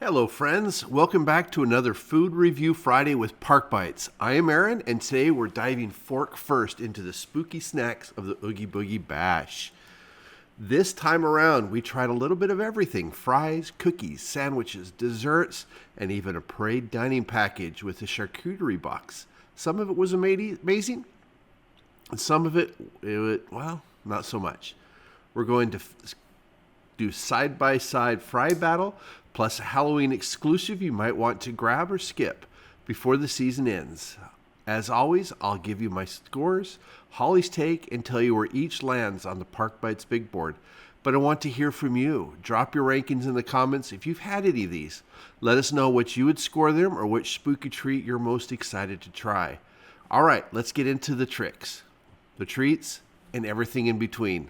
Hello, friends. Welcome back to another Food Review Friday with Park Bites. I am Aaron, and today we're diving fork first into the spooky snacks of the Oogie Boogie Bash. This time around, we tried a little bit of everything: fries, cookies, sandwiches, desserts, and even a parade dining package with a charcuterie box. Some of it was amazing, and some of it, well, not so much. We're going to do side-by-side fry battle, plus a Halloween exclusive you might want to grab or skip before the season ends. As always, I'll give you my scores, Holly's take, and tell you where each lands on the Park Bites big board. But I want to hear from you. Drop your rankings in the comments if you've had any of these. Let us know what you would score them or which spooky treat you're most excited to try. All right, let's get into the tricks, the treats, and everything in between.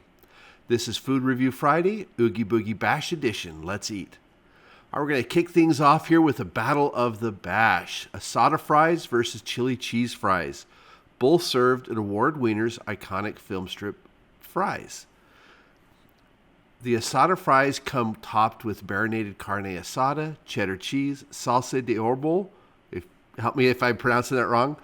This is Food Review Friday, Oogie Boogie Bash edition. Let's eat. All right, we're going to kick things off here with a battle of the bash. Asada Fries versus chili cheese fries. Both served at Award Wiener's iconic film strip fries. The Asada Fries come topped with marinated carne asada, cheddar cheese, salsa de orbo, help me if I'm pronouncing that wrong,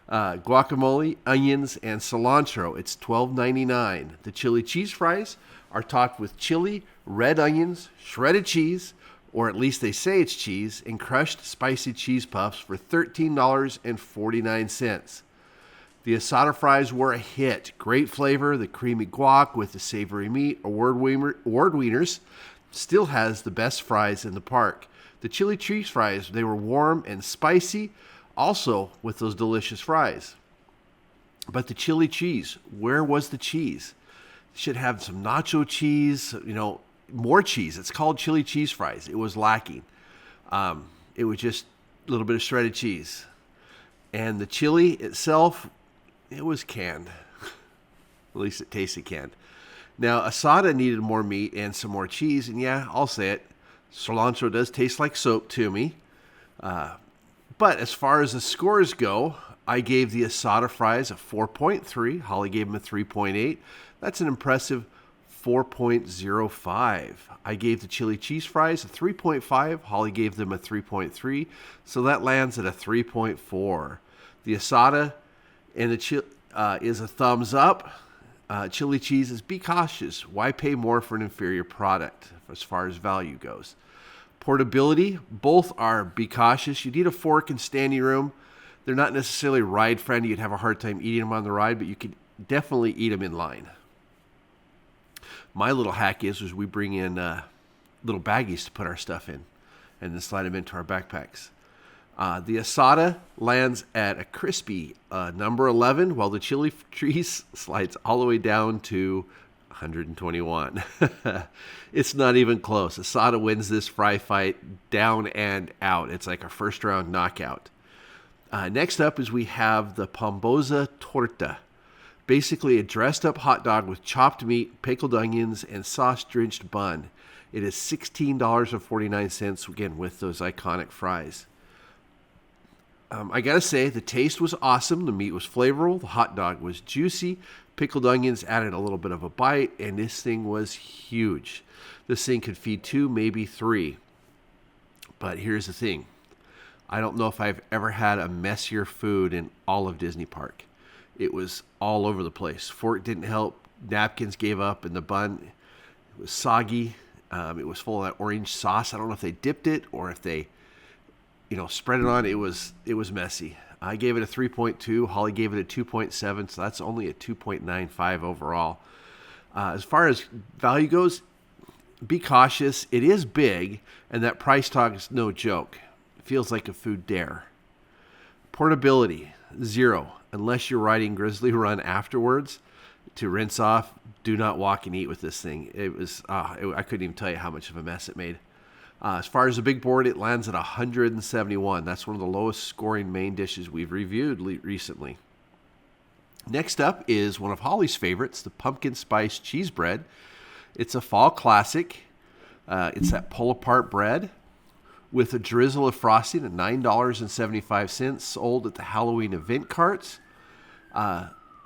guacamole, onions, and cilantro. It's $12.99. The chili cheese fries are topped with chili, red onions, shredded cheese, or at least they say it's cheese, and crushed spicy cheese puffs for $13.49. The Asada Fries were a hit. Great flavor, the creamy guac with the savory meat. Award Wieners still has the best fries in the park. The chili cheese fries, they were warm and spicy, also with those delicious fries. But the chili cheese, where was the cheese? Should have some nacho cheese, more cheese. It's called chili cheese fries. It was lacking. It was just a little bit of shredded cheese. And the chili itself, it was canned. At least it tasted canned. Now, Asada needed more meat and some more cheese. And yeah, I'll say it, cilantro does taste like soap to me. But as far as the scores go, I gave the Asada Fries a 4.3. Holly gave them a 3.8. That's an impressive 4.05. I gave the chili cheese fries a 3.5. Holly gave them a 3.3. So that lands at a 3.4. The Asada and the is a thumbs up. Chili cheese is be cautious. Why pay more for an inferior product as far as value goes? Portability, both are be cautious. You need a fork and standing room. They're not necessarily ride friendly. You'd have a hard time eating them on the ride, but you could definitely eat them in line. My little hack is we bring in little baggies to put our stuff in and then slide them into our backpacks. The Asada lands at a crispy number 11, while the chili cheese slides all the way down to 121. It's not even close. Asada wins this fry fight down and out. It's like a first round knockout. Next up is we have the PamBoza Torta. Basically a dressed up hot dog with chopped meat, pickled onions, and sauce drenched bun. It is $16.49, again with those iconic fries. I gotta say, the taste was awesome. The meat was flavorful. The hot dog was juicy. Pickled onions added a little bit of a bite, and this thing was huge. This thing could feed 2, maybe 3. But here's the thing. I don't know if I've ever had a messier food in all of Disney Park. It was all over the place. Fork didn't help. Napkins gave up, and the bun, it was soggy. It was full of that orange sauce. I don't know if they dipped it or if they spread it on. It was messy. I gave it a 3.2. Holly gave it a 2.7, so that's only a 2.95 overall. As far as value goes, be cautious. It is big, and that price tag is no joke. It feels like a food dare. Portability, 0. Unless you're riding Grizzly Run afterwards to rinse off, do not walk and eat with this thing. It was, I couldn't even tell you how much of a mess it made. As far as the big board, it lands at 171. That's one of the lowest scoring main dishes we've reviewed recently. Next up is one of Holly's favorites, the pumpkin spice cheese bread. It's a fall classic. It's that pull-apart bread with a drizzle of frosting at $9.75, sold at the Halloween event carts.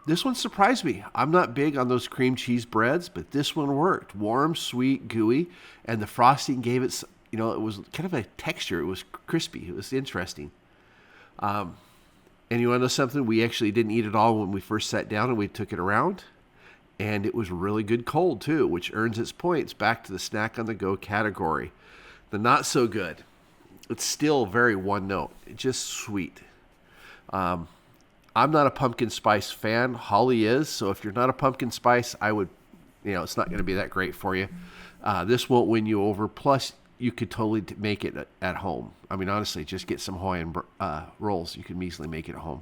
This one surprised me. I'm not big on those cream cheese breads, but this one worked. Warm, sweet, gooey, and the frosting gave it it was kind of a texture. It was crispy. It was interesting. And you want to know something? We actually didn't eat it all when we first sat down and we took it around. And it was really good cold, too, which earns its points back to the snack on the go category. The not so good. It's still very one note. It's just sweet. I'm not a pumpkin spice fan. Holly is. So if you're not a pumpkin spice, I would, it's not going to be that great for you. This won't win you over. Plus, you could totally make it at home. I mean, honestly, just get some Hawaiian rolls. You can easily make it at home.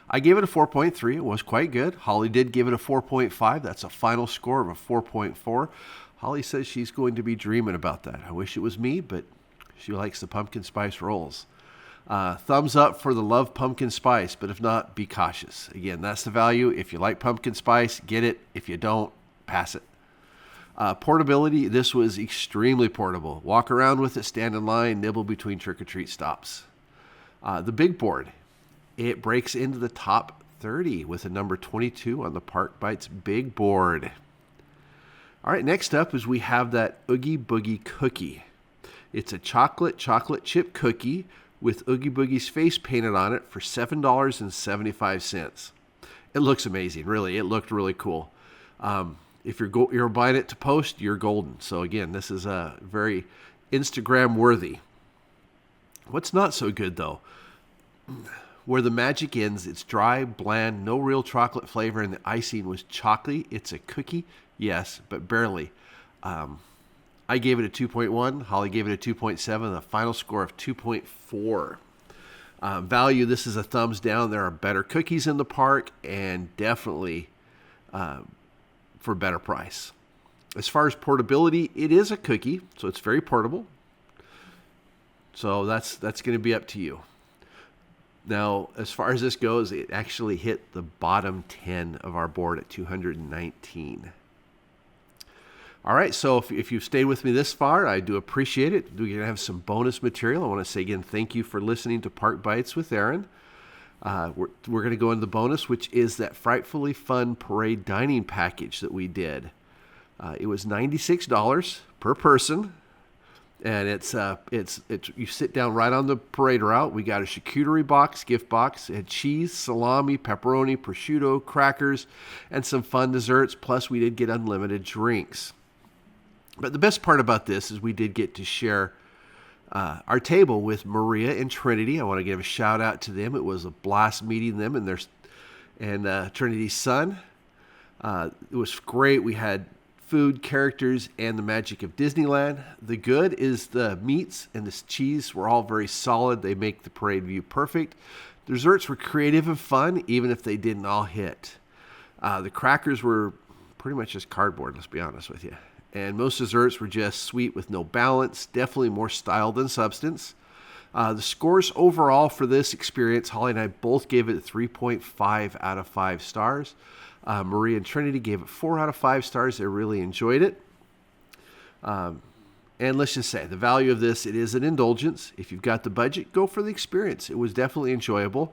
I gave it a 4.3. It was quite good. Holly did give it a 4.5. That's a final score of a 4.4. Holly says she's going to be dreaming about that. I wish it was me, but she likes the pumpkin spice rolls. Thumbs up for the love pumpkin spice, but if not, be cautious. Again, that's the value. If you like pumpkin spice, get it. If you don't, pass it. Portability, this was extremely portable. Walk around with it, stand in line, nibble between trick-or-treat stops. The big board, it breaks into the top 30 with a number 22 on the Park Bites big board. All right, next up is we have that Oogie Boogie Cookie. It's a chocolate chip cookie with Oogie Boogie's face painted on it for $7.75. It looks amazing, really. It looked really cool. If you're buying it to post, you're golden. So again, this is very Instagram worthy. What's not so good though? Where the magic ends, it's dry, bland, no real chocolate flavor, and the icing was chocolatey. It's a cookie, yes, but barely. I gave it a 2.1. Holly gave it a 2.7. The final score of 2.4. Value, this is a thumbs down. There are better cookies in the park, and definitely for better price. As far as portability, it is a cookie, so it's very portable. So that's going to be up to you. Now, as far as this goes, it actually hit the bottom 10 of our board at 219. All right, so if you've stayed with me this far, I do appreciate it. We're going to have some bonus material. I want to say again, thank you for listening to Park Bites with Aaron. We're going to go into the bonus, which is that Frightfully Fun Parade Dining Package that we did. It was $96 per person. And it's you sit down right on the parade route. We got a charcuterie box, gift box. It had cheese, salami, pepperoni, prosciutto, crackers, and some fun desserts. Plus, we did get unlimited drinks. But the best part about this is we did get to share our table with Maria and Trinity. I want to give a shout out to them. It was a blast meeting them and Trinity's son. It was great. We had food, characters, and the magic of Disneyland. The good is the meats and the cheese were all very solid. They make the parade view perfect. The desserts were creative and fun, even if they didn't all hit. The crackers were pretty much just cardboard, let's be honest with you. And most desserts were just sweet with no balance, definitely more style than substance. The scores overall for this experience, Holly and I both gave it a 3.5 out of 5 stars. Maria and Trinity gave it 4 out of 5 stars. They really enjoyed it. And let's just say, the value of this, it is an indulgence. If you've got the budget, go for the experience. It was definitely enjoyable.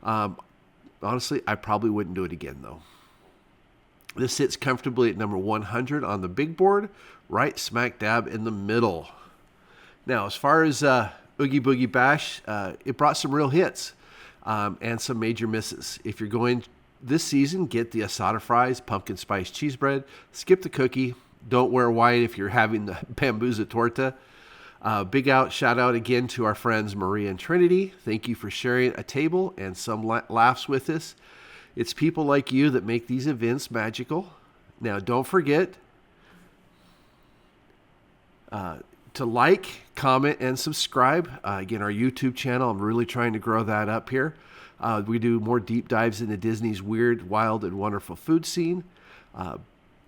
Honestly, I probably wouldn't do it again, though. This sits comfortably at number 100 on the big board, right smack dab in the middle. Now, as far as Oogie Boogie Bash, it brought some real hits and some major misses. If you're going this season, get the Asada Fries, pumpkin spice cheese bread. Skip the cookie. Don't wear white if you're having the PamBoza Torta. Big shout out again to our friends Maria and Trinity. Thank you for sharing a table and some laughs with us. It's people like you that make these events magical. Now, don't forget to like, comment, and subscribe. Again, our YouTube channel, I'm really trying to grow that up here. We do more deep dives into Disney's weird, wild, and wonderful food scene.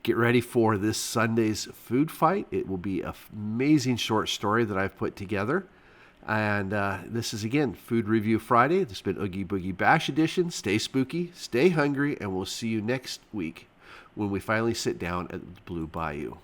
Get ready for this Sunday's food fight. It will be an amazing short story that I've put together. And this is, again, Food Review Friday. This has been Oogie Boogie Bash Edition. Stay spooky, stay hungry, and we'll see you next week when we finally sit down at the Blue Bayou.